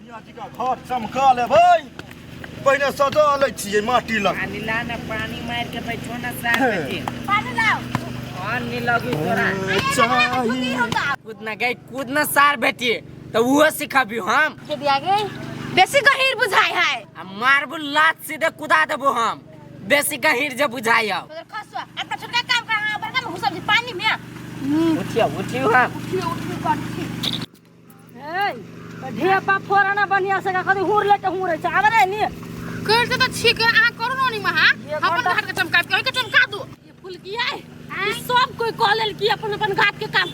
मियाँ जी का घर चमका ले भाई पहले सजा ले छिए माटी लग पानी ला ना पानी मार के बैठो ना साथ में पानी लाओ और नहीं लगी तोरा चाहिए कूदना गई कूदना सार बेटी तो वो सिखाबी हम के दिया गई बेसी गहीर बुझाई है मारबू लात सीधे कुदा देबो हम बेसी गहीर जे बुझाई अब उधर खसवा अपना छोटा काम कर हां बड़का में घुसब पानी में उठियो हम उठी कर ए ढेपा फोरना बनिया से का कदी हुर ले त हुर छ आवे नी करते तो ठीक है आ करो नी में हां अपन घाट के चमका के चमका दो ये फूल किया है ये सब कोई कॉलेज की अपन घाट के काम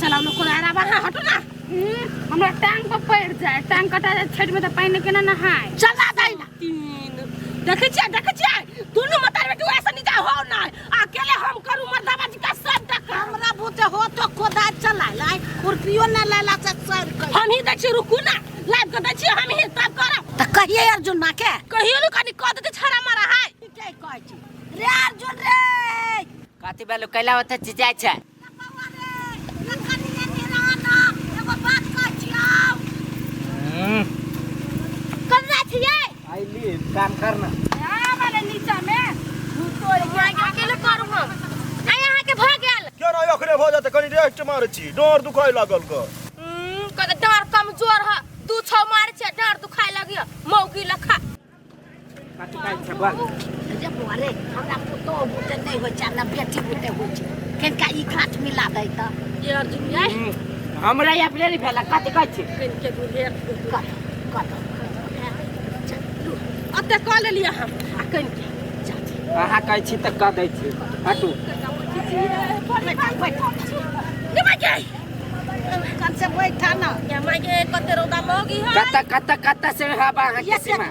चलाओ न कोला रा हटो ना हमरा टांग पर पड़ जाए टांग कटा जाए छेड़ में तो पानी के ना नहाए चला दाई ना तीन देखे छिए दोनों मतार बेटी ऐसा नहीं जा हो ना अकेले हम करू मर्दाबा जी का सब तक हमरा बोते हो तो कोदा चला लाई खुरपियो ना लाला से सर हम ही देखि रुकू ना लाइव कर दै छी हम ही तब करब त कहिए अर्जुन ना के कहियो न कनी कह देते छड़ा मारा है के कहै छी रे अर्जुन रे काती बेलो कैला होते चिचाई छै आइली काम करना वाले नीचा में तोड़ के अकेले करू हम आ यहां के भ गेल क्या ना अखरे भ जाते कनी रेस्ट मारे छी डर दुखाय लागल क कद डार कमजोर है दू छौ मार छे डार दुखाय लगिया मौगी लखा काती काई छै बोल जे बोरे हमरा पुतो बुते नहीं होय छै ना बेटी बुते होय छै केनका ई घाट मिला दै त ये अर्जुन ये हमरा या प्लेरी भेला काती काई छै केनके बुले कत अते क लेलिए हम आ केनके जाती अहाँ कहै छी त क दै छी हटू कन से बैठा ना या मागे कते रोदा लोगी है कत्ता से हवा अहाँ के सीमा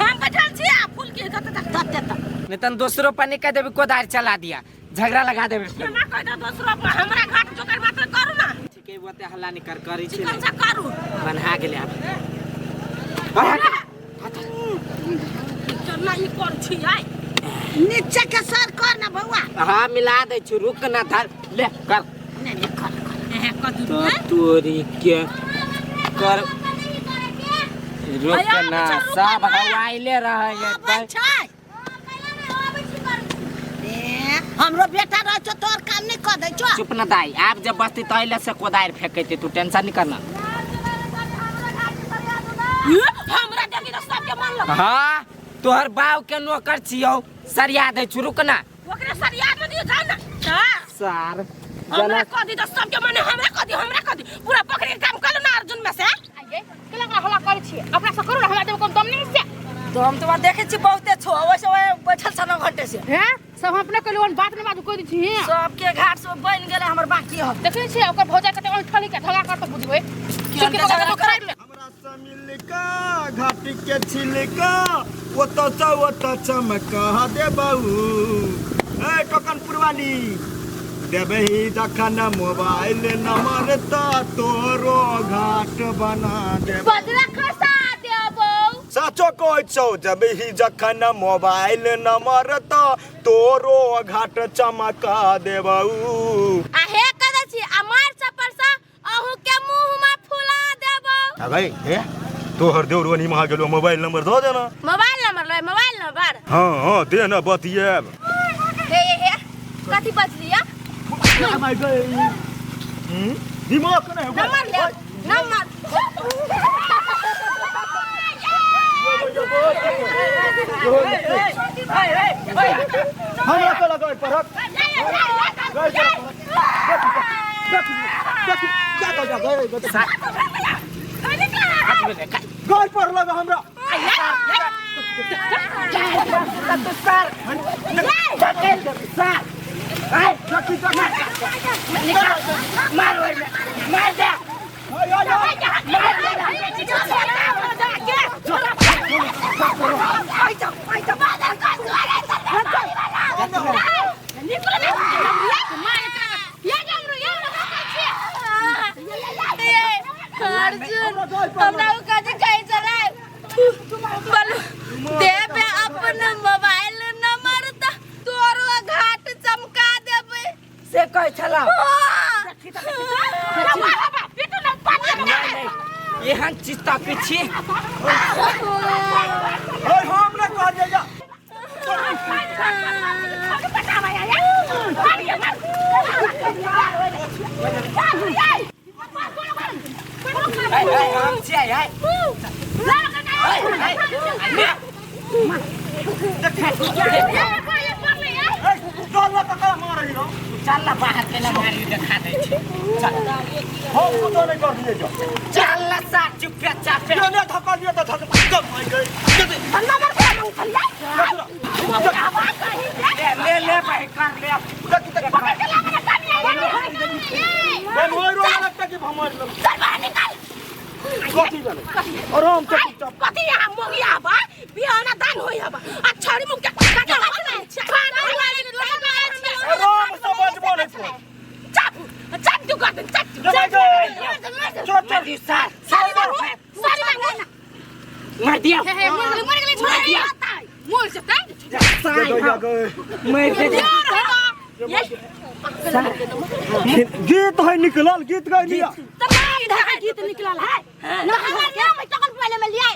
हम बैठल छी आ फूल के तते तक नहीं तन दूसरो पानी कह देबे कोदार चला दिया झगड़ा लगा देबे ना कह दे दूसरा पर हमरा घाट जोकर मात्र करू ना ठीक है बोते हल्ला नहीं कर करी छी कौन सा करू बन्हा गेले अब चलना ई कर छी आई नीचे के सर कर ना बउआ हां मिला दे छी रुक ना धर ले कर नहीं कर कदू तो तोरी के कर रुक ना सब हवाइले रहे हमरो बेटा रह छ तोर काम नहीं कर दै छ चुप ना दाई आप जब बस्ती तइले से कोदार फेंकते तू टेंशन नहीं करना हमरा देखि त सब के मन लग हां तोहर बाव के नौकर छियो सरिया दे छु रुक ना ओकरे सरिया में दियो जान ना सार हमरा क दी त सब के मने हमरा क दी पूरा पकड़ के काम कर ना अर्जुन में से आइए केला का हल्ला करे छी अपना से करू हमरा देब कोन दम नहीं से तो हम तो देखे छी बहुते छो वैसे बैठल छ 9 घंटे से हैं सब अपने के लोन बात में बात कोई दी छी सबके घाट से बन गेले हमर बाकी हो देखे छी ओकर भौजा के तो ठली के धगा कर तो बुझबे के जगह कराइ ले हमरा समिलका घाटी के छिलका वो तो चमका दे बाऊ ए टोकनपुर वाली देबे ही दखन मोबाइल नंबर ता तोरो घाट बना दे बदला खसा देबो साचो कहै छौ देबे ही जखन मोबाइल नंबर ता तोरो घाट चमका देबऊ आ हे कदै छी अमार चपर सा अहू के मुंह में फुला देबो आ भाई हे तोहर देउरवनी महा गेलो मोबाइल नंबर दो देना मोबाइल नंबर हां दे ना बतियाब हे कथि बजलिया भाई गई दिमाग नहीं नंबर ले नंबर हमरा को लगा पर गाय पर लगा हमरा मोबाइल नंबर तोरो घाट चमका देबे से कह छला एहन चीज ताके छी ओए हम ना कह दे जा हम छी चल पकड़ मार रही हो चल बाहर के ला मारी दिखा दे छी चल हम को तो नहीं कर दिए जा चल सा चुप चाप ये ने धक्का दिया तो धक्का कम हो गई ले भाई कर ले मैं मोर रो लगता कि भमर लो कथी गले आराम से चुपचाप कथी यहाँ मोगिया बा बियाना दान होई हबा आ छड़ी मुख के काटा आराम से बात बोले चाप चाप तू कर दे चाप चल चल सारी मांगो ना मार दिया मर गेली मोर सकता मैं दे गीत है निकलल गीत गा लिया गीत निकलल है ना हमार नाम में चकन पहले में लिया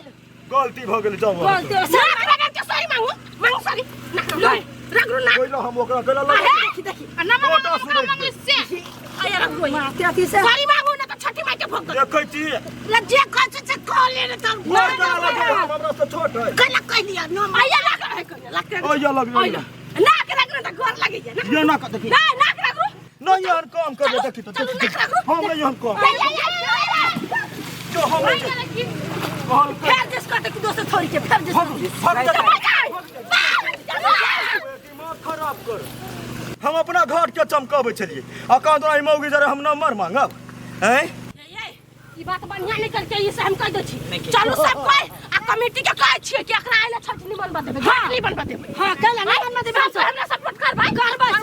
गलती भ गेल जाओ बोलते सॉरी मांगो सॉरी रगरू ना कोइला हम ओकरा गला लगा देखी फोटो सुने से आया रगरू मारते से सॉरी मांगो ना तो छठी माई के भोग दे देखै छी लज्जा कछ से कॉल ले तो मोर गला लगा हमरा से छोट है गला कह दिया नो आया लग है आया लग ना के रगरू तो गोर लगे जा ये ना कर देखी ना रगरू नहीं यार काम कर देखी तो हम नहीं हम काम जो हम फिर जिसको तक दोस्त छोड़ के फिर जिसको दिमाग खराब कर हम अपना घर के चमकावे छलिए आ कह तोरा मौगी जरे हम नंबर मांगब हैं ई बात बढ़िया निकल के इसे हम कह दे छी चलो सब कोई आ कमेटी के कहै छी कि एकरा आइला छटनी बनबा देबे घाटली बनबा देबे हां कहला ना बनबा देबे हमरा सपोर्ट करबै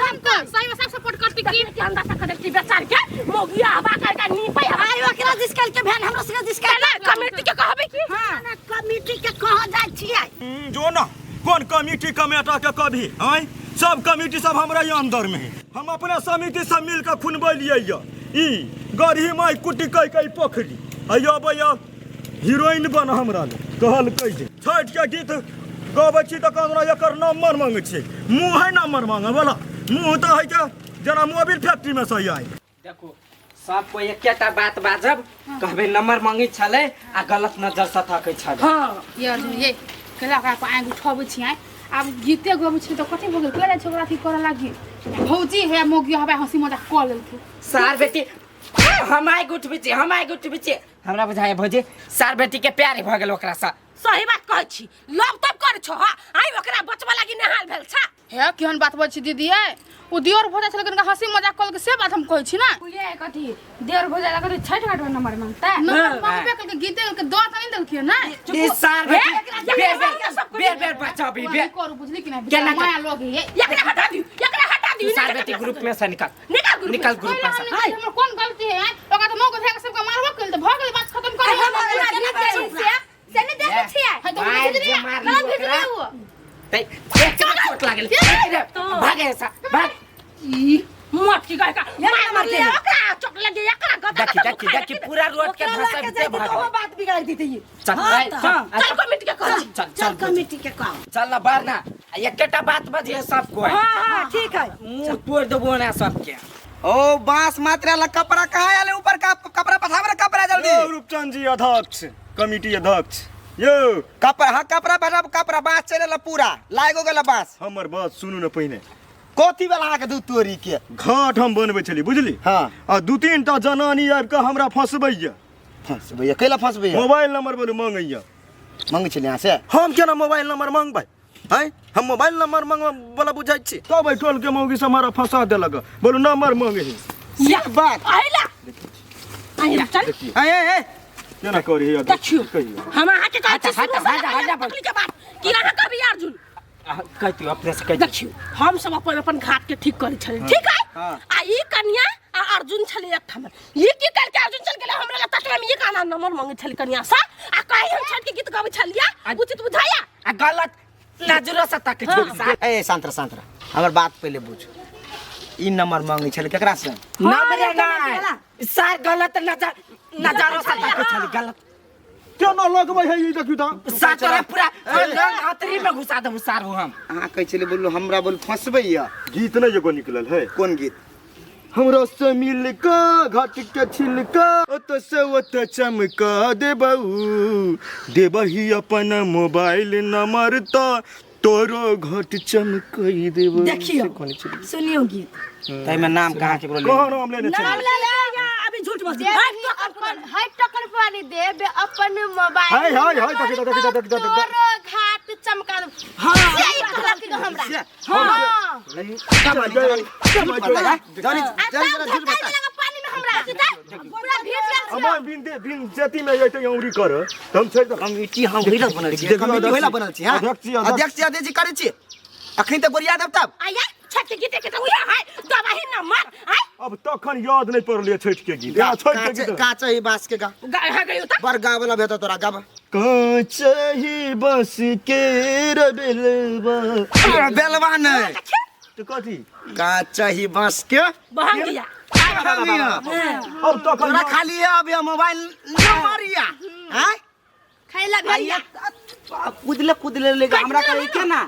सब सही में सब सपोर्ट करती की के अंदर तक देखती बेचार के मोगिया हवा कर का नी पे आयो एकरा जिसकल के भैन हमरा से जिसकल ना कमेटी के कहबै की हां ना कमेटी के कह जाय छियै जो ना कौन कमेटी कमेटा के कभी हैं सब कमेटी सब हमरा अंदर में है हम अपने समिति सब मिल के खुनबलिए ई गढ़ी माई कुटी कई पोखरी अयो भैया हीरोइन बन हमरा ले कहल कह दे छठ के गीत गाबै छी त कहना एकर नंबर मांगे छी मुंह है नंबर मांगे वाला मुंह त है के जना मोबाइल फैक्ट्री में सही आई देखो सब कोई एकेटा बात बाजब कहबे नंबर मांगी छले आ गलत नजर से थकै छले हां ये कला का आगु उठाबै छी अब गीते गबै छी त कथि भ गेल केला छोकरा थी करे लागी भौजी है मोगी हबे हंसी मजाक क लेलके सार बेटी हम आइ गुट बिचे हमरा बुझाय भौजी सार बेटी के प्यार भ गेल ओकरा से सही बात कहै छी लोग तब कर छ आई ओकरा बचबा लागी नहाल भेल छ हे केहन बात बोल छी दीदी है ओ दियोर भोजा छल कनका हंसी मजाक कल के से बात हम कहै छी ना ये कथी देर भोजा लगा छठ घाट में नंबर मांगता नंबर मांगबे कल के गीते के दो त नहीं देलखिए ना ई सार बेटी बेर बचाबी बे करू बुझली कि ना केना माया लोग है एकरा हटा दियो सार बेटी ग्रुप में से निकल ग्रुप में से हमर कोन गलती है ओका त मौका फेक सबका मारबो कल त भ गेल बात खत्म कर से नहीं देखे छियै तै चोट लागल भागे सा भाग मोट की गय का मार के ओकरा चोट लगे एकरा गदा देखी पूरा रोड के भाषा बिते भाग बात बिगाड़ दी थी चल चल कमेटी के कह चल कमेटी के कह चल ना बाहर ना एकेटा बात बजिए सबको हां ठीक है मुंह तोड़ देबो ना सबके ओ बांस मात्रा ला कपड़ा कहाँ आले ऊपर का कपड़ा पठावे कपड़ा जल्दी रूपचंद जी अध्यक्ष कमेटी अध्यक्ष यो कपड़ा हाँ कपड़ा बना कपड़ा बांस चलेला पूरा लागो गेला बांस हमर बात सुनू न पहिने कोथी वाला के दू तोरी के घाट हम बनबै छली बुझली हाँ आ दू तीन टा जनानी आबि के हमरा फंसबैया फंसबैया कैला फंसबैया मोबाइल नंबर बोलू मांगैया मांगे छले यहाँ से हम केना मोबाइल नंबर मांगबै हैं हम मोबाइल नंबर मांगब वाला बुझाइ छी तब टोल के मौगी से हमारा फंसा देलक बोलू नंबर मांगे ही ये बात आइला चल ए केना करी हे देखियो हम आके कहै छी हट के बात की ना कभी अर्जुन कहती अपने से कह देखियो हम सब अपन घाट के ठीक करे छले ठीक है आ ई कन्या आ अर्जुन छले एक ठम ई की कल के अर्जुन चल गेले हमरा तटवा में ई गाना नंबर मांगे छले कन्या सा आ कहि हम छठ के गीत गाबै छलिया उचित बुझाया आ गलत नजरो से तक ए शांत हमर बात पहले बुझ ई नंबर मांगे छले केकरा से नंबर ना सार गलत नजरो से तक छल गलत क्या ना लगबै है ई देखियो त सातरा पूरा अंतरी में घुसा दम सार हो हम अहाँ कहै छलै बोलू हमरा बोल फंसबै या गीत नहीं एगो निकलल है कोन गीत हमरा से मिल का घाट के छिलका ओत से ओत चमका देबहू देबही अपन मोबाइल नंबर त तोरो घाट चमकई देबो देखियो सुनियो गीत तै में नाम कहाँ केकरो ले कहाँ नाम लेने नाम छे ले ले अभी झूठ बोल हाय टकर पानी देबे अपन मोबाइल हाय हाय हाय तक तोरो घाट चमका हां सही कहला कि हमरा पानी में हमरा पूरा भीड़ गया हम बिन जति में एते औरी कर हम छै कमिटी हम होइला बनल छी कमिटी होइला बनल छी हां अध्यक्ष जी करै छी अखन त बोरिया देब तब आया छठ के गीत के तो उहे है दबाही न मर है अब तखन याद नहीं पड़ले छठ के गीत छठ के गीत काच ही बास के गा गा गयो त बर गावला भेत तोरा गाव कांच ही बस के रबेलबा बेलवा नहीं तो कथी काच ही बास के बहन दिया अब तखन तोरा खाली है अब ये मोबाइल नंबरिया हैं खैला भैया कुदले लेगा हमरा करे के ना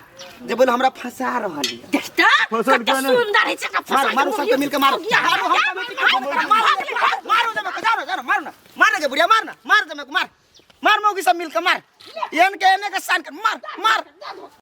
जे बोल हमरा फंसा रहल है देखता फसल कते के ने सुंदर है चका मार मारो सबके मिलके मारो मारो मारो जाओ मार के बुढ़िया मार दे मार मौगी सब मिलके मार एन के सान के मार